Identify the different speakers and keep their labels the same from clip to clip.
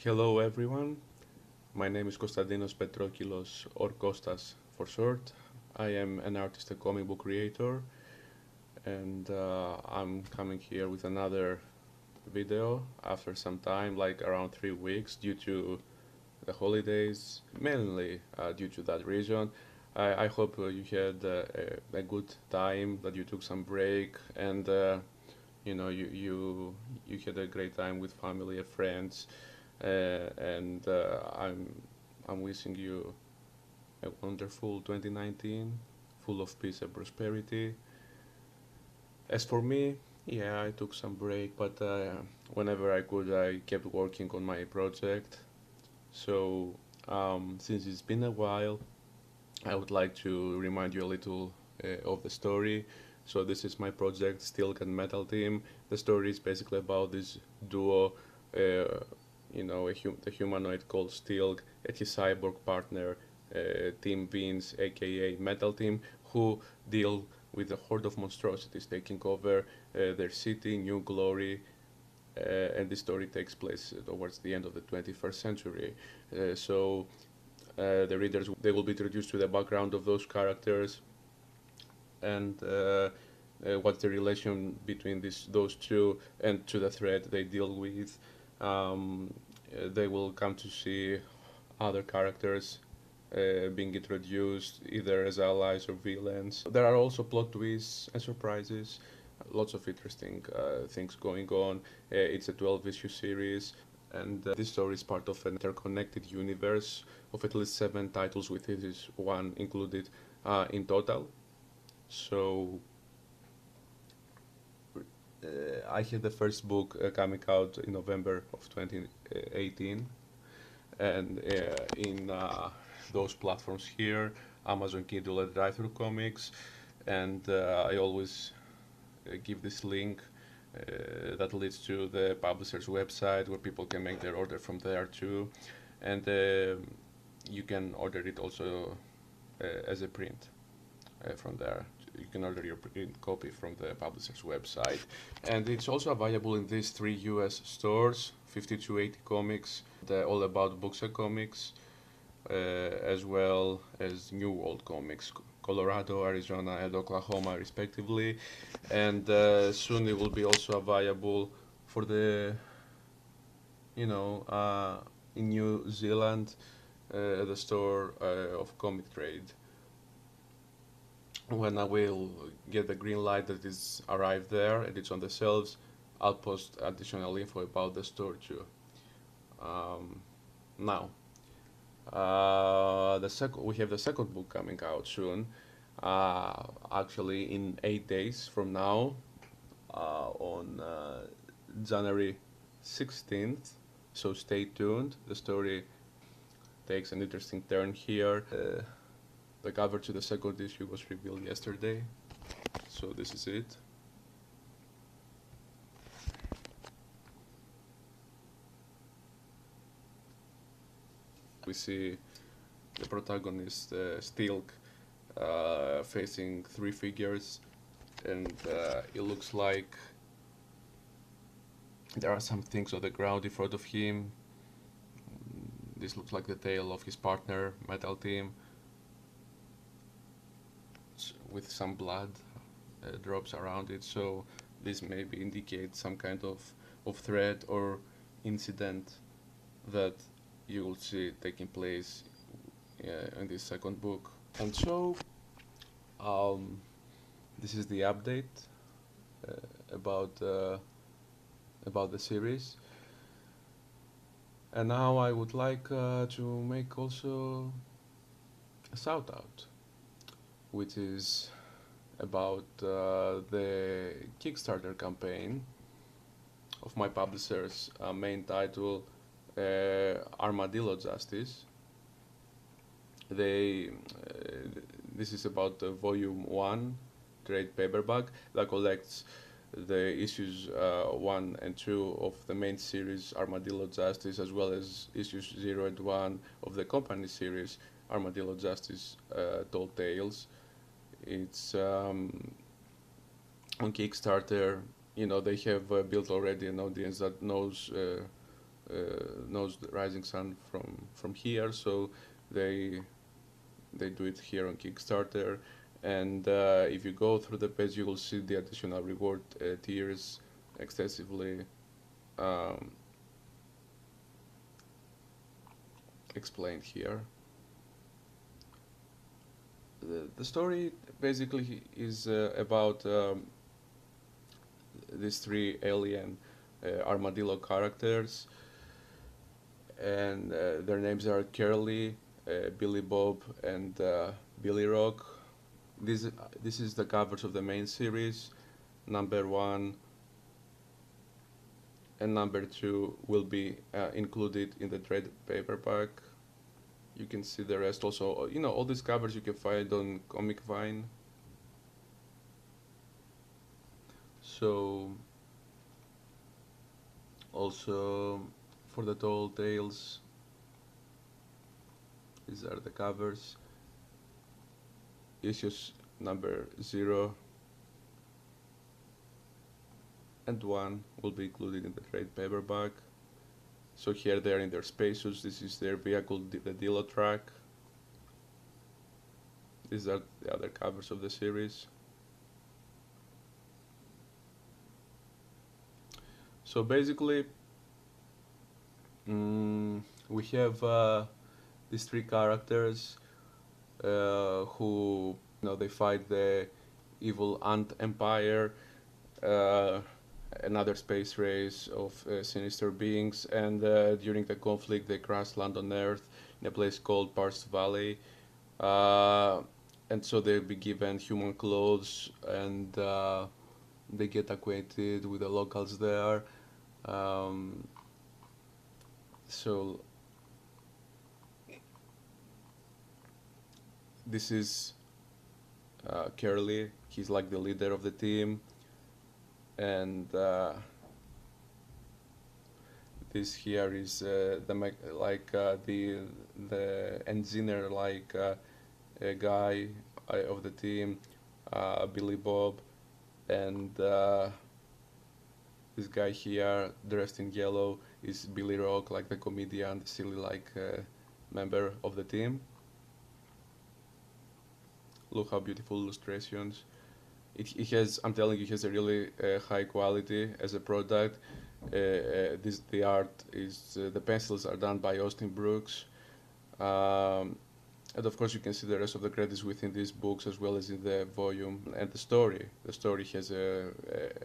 Speaker 1: Hello everyone, my name is Konstantinos Petrokilos, or Kostas for short. I am an artist and comic book creator, and I'm coming here with another video after some time, like around 3 weeks, due to the holidays, mainly due to that reason. I hope you had a good time, that you took some break, and you had a great time with family and friends, and I'm wishing you a wonderful 2019, full of peace and prosperity. As for me, yeah, I took some break, but whenever I could, I kept working on my project. So since it's been a while, I would like to remind you a little of the story. So this is my project, Stilk Metal Tim. The story is basically about this duo, the humanoid called Stilk and his cyborg partner, Tim Vince, aka Metal Tim, who deal with a horde of monstrosities taking over their city, New Glory, and this story takes place towards the end of the 21st century. The readers, they will be introduced to the background of those characters, and what's the relation between those two and to the threat they deal with. They will come to see other characters being introduced either as allies or villains. There are also plot twists and surprises, lots of interesting things going on. It's a 12-issue series, and this story is part of an interconnected universe of at least 7 titles, with this one included in total. So I had the first book coming out in November of 2018, and in those platforms here, Amazon Kindle and Drive-Thru Comics, and I always give this link that leads to the publisher's website, where people can make their order from there too, and you can order it also as a print from there. You can order your print copy from the publisher's website, and it's also available in these 3 US stores: 5280 Comics, the All About Books and Comics, as well as New World Comics, Colorado, Arizona, and Oklahoma, respectively. And soon it will be also available for in New Zealand, the store of Comic Trade. When I will get the green light that it's arrived there and it's on the shelves, I'll post additional info about the store too. Now, we have the second book coming out soon. Actually, in 8 days from now, on January 16th. So stay tuned. The story takes an interesting turn here. The cover to the second issue was revealed yesterday, so this is it. We see the protagonist, Stilk, facing 3 figures, and it looks like there are some things on the ground in front of him. This looks like the tail of his partner, Metal Tim, with some blood drops around it, so this maybe indicates some kind of threat or incident that you will see taking place in this second book. And so this is the update about the series. And now I would like to make also a shout out, which is about the Kickstarter campaign of my publisher's main title, Armadillo Justice. This is about the Volume 1 trade paperback that collects the issues 1 and 2 of the main series Armadillo Justice, as well as issues 0 and 1 of the company series Armadillo Justice Told Tales. It's on Kickstarter. They have built already an audience that knows knows the rising sun from here, so they do it here on Kickstarter. And if you go through the page, you will see the additional reward tiers extensively explained here. The story basically is about these three alien armadillo characters, and their names are Curly, Billy Bob, and Billy Rock. This is the covers of the main series. Number 1 and number 2 will be included in the trade paperback. You can see the rest also. You know, all these covers you can find on Comic Vine. So also for the Tall Tales, these are the covers. Issues number 0 and 1 will be included in the trade paperback. So here they are in their spacesuits. This is their vehicle, the Dilo track. These are the other covers of the series. So basically, we have these three characters who, they fight the evil Ant Empire, another space race of sinister beings, and during the conflict they crash land on Earth in a place called Parst Valley, and so they'll be given human clothes, and they get acquainted with the locals there. So this is Curly. He's like the leader of the team, and this here is the engineer guy of the team, Billy Bob, and this guy here dressed in yellow is Billy Rock, like the comedian, the silly member of the team. Look how beautiful illustrations. It has, I'm telling you, it has a really high quality as a product. The art is, the pencils are done by Austin Brooks. And of course you can see the rest of the credits within these books as well as in the volume. And the story has a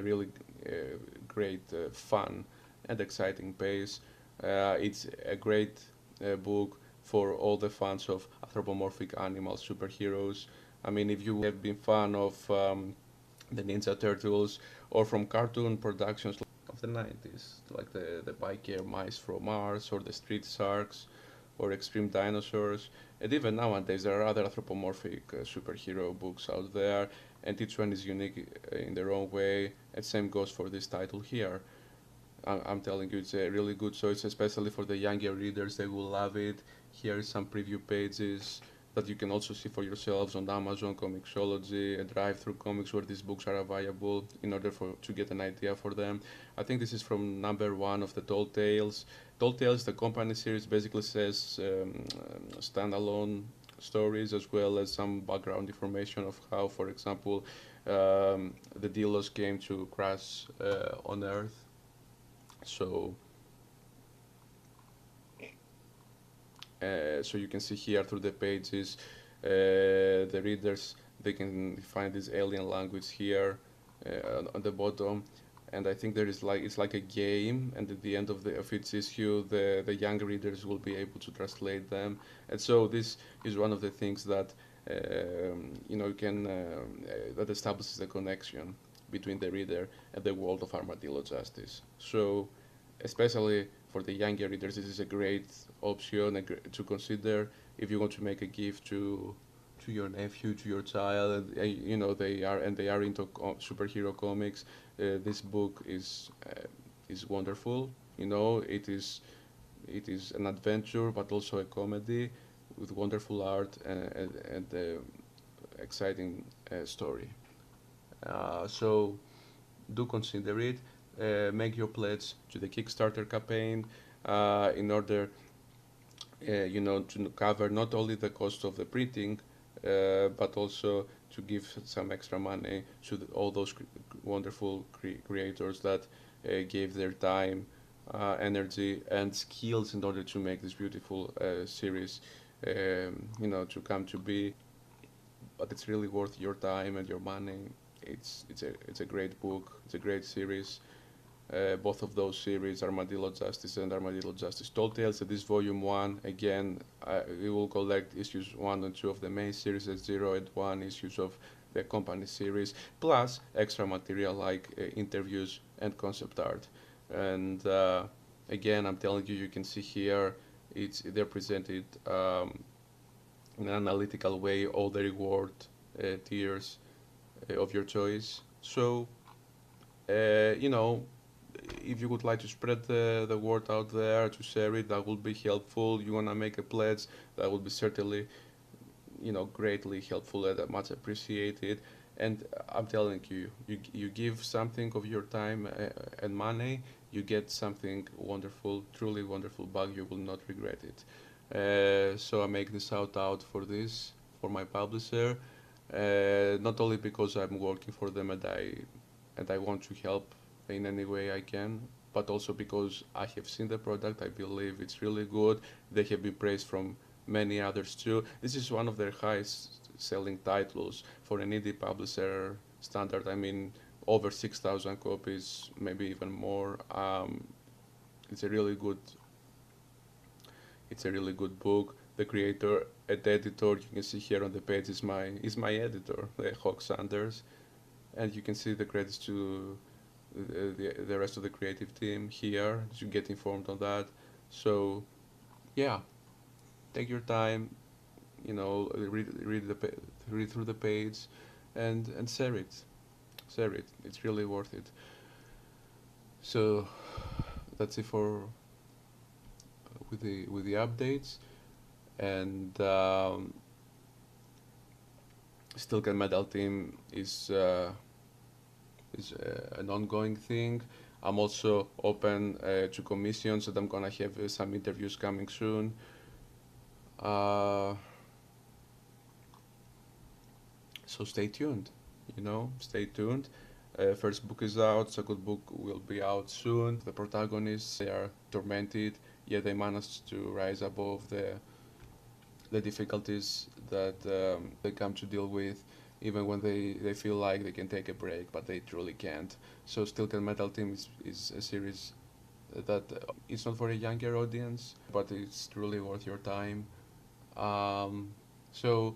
Speaker 1: really great, fun and exciting pace. It's a great book for all the fans of anthropomorphic animals, superheroes. I mean, if you have been fan of the Ninja Turtles or from cartoon productions of the 90s, like the Biker Mice from Mars or the Street Sharks or Extreme Dinosaurs, and even nowadays there are other anthropomorphic superhero books out there, and each one is unique in their own way, and same goes for this title here. I'm telling you, it's a really good choice, especially for the younger readers. They will love it. Here is some preview pages that you can also see for yourselves on Amazon, Comixology, and Drive-Thru Comics, where these books are available in order to get an idea for them. I think this is from number 1 of the Tall Tales. Tall Tales, the company series, basically says standalone stories as well as some background information of how, for example, the Delos came to crash on Earth. So you can see here through the pages, the readers, they can find this alien language here on the bottom, and I think there is it's like a game, and at the end of each issue the young readers will be able to translate them, and so this is one of the things that that establishes the connection between the reader and the world of Armadillo Justice. So especially for the younger readers, this is a great option to consider if you want to make a gift to your nephew, to your child, and they are into superhero comics. This book is wonderful. It is an adventure, but also a comedy with wonderful art and exciting story. So do consider it. Make your pledge to the Kickstarter campaign. in order to cover not only the cost of the printing, but also to give some extra money to all those wonderful creators that gave their time, energy, and skills in order to make this beautiful series, to come to be. But it's really worth your time and your money. It's a great book. It's a great series. Both of those series, Armadillo Justice and Armadillo Justice Tall Tales. This volume 1, again, we will collect issues 1 and 2 of the main series, and 0 and 1 issues of the company series, plus extra material like interviews and concept art. And again, I'm telling you, you can see here, they're presented in an analytical way, all the reward tiers of your choice. So, if you would like to spread the word out there, to share it, that would be helpful. You want to make a pledge, that would be certainly, greatly helpful and much appreciated. And I'm telling you, you give something of your time and money, you get something wonderful, truly wonderful back. You will not regret it. So I make the shout out for this, for my publisher, not only because I'm working for them and I want to help in any way I can, but also because I have seen the product. I believe it's really good. They have been praised from many others too. This is one of their highest selling titles for an indie publisher standard. I mean, over 6,000 copies, maybe even more. It's a really good book. The creator and editor, you can see here on the page, is my editor, Hawk Sanders, and you can see the credits to the rest of the creative team here. You get informed on that. So yeah, take your time, read through the page, and share it. It's really worth it. So that's it for with the updates. And Stilk Metal Tim is an ongoing thing. I'm also open to commissions, and I'm gonna have some interviews coming soon. So stay tuned. Stay tuned. First book is out. Second book will be out soon. The protagonists, they are tormented, yet they managed to rise above the difficulties that they come to deal with, even when they feel like they can take a break, but they truly can't. So Stilk Metal Tim is a series that it's not for a younger audience, but it's truly worth your time. So,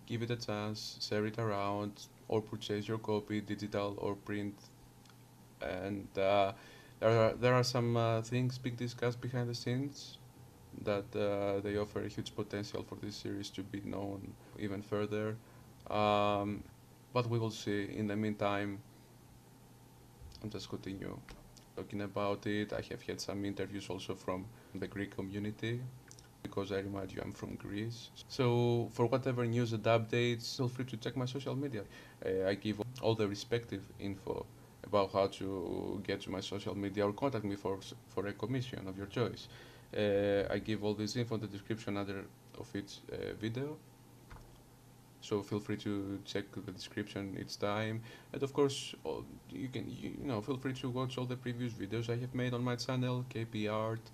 Speaker 1: give it a chance, share it around, or purchase your copy, digital or print. And there are some things being discussed behind the scenes that they offer a huge potential for this series to be known even further. But we will see. In the meantime, I'll just continue talking about it. I have had some interviews also from the Greek community, because I remind you I'm from Greece. So for whatever news and updates, feel free to check my social media. I give all the respective info about how to get to my social media or contact me for a commission of your choice. I give all this info in the description under of each video. So feel free to check the description each time, and of course you can feel free to watch all the previous videos I have made on my channel, KP Art,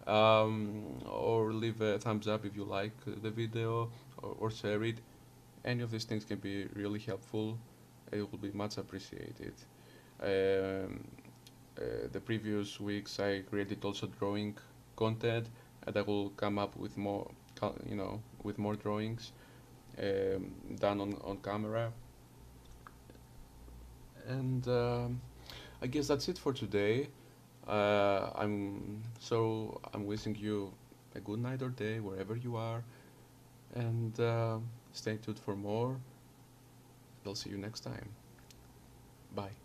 Speaker 1: or leave a thumbs up if you like the video, or share it. Any of these things can be really helpful. It will be much appreciated. The previous weeks I created also drawing content, and I will come up with more drawings done on camera. And I guess that's it for today. I'm wishing you a good night or day wherever you are, and stay tuned for more. I'll see you next time. Bye.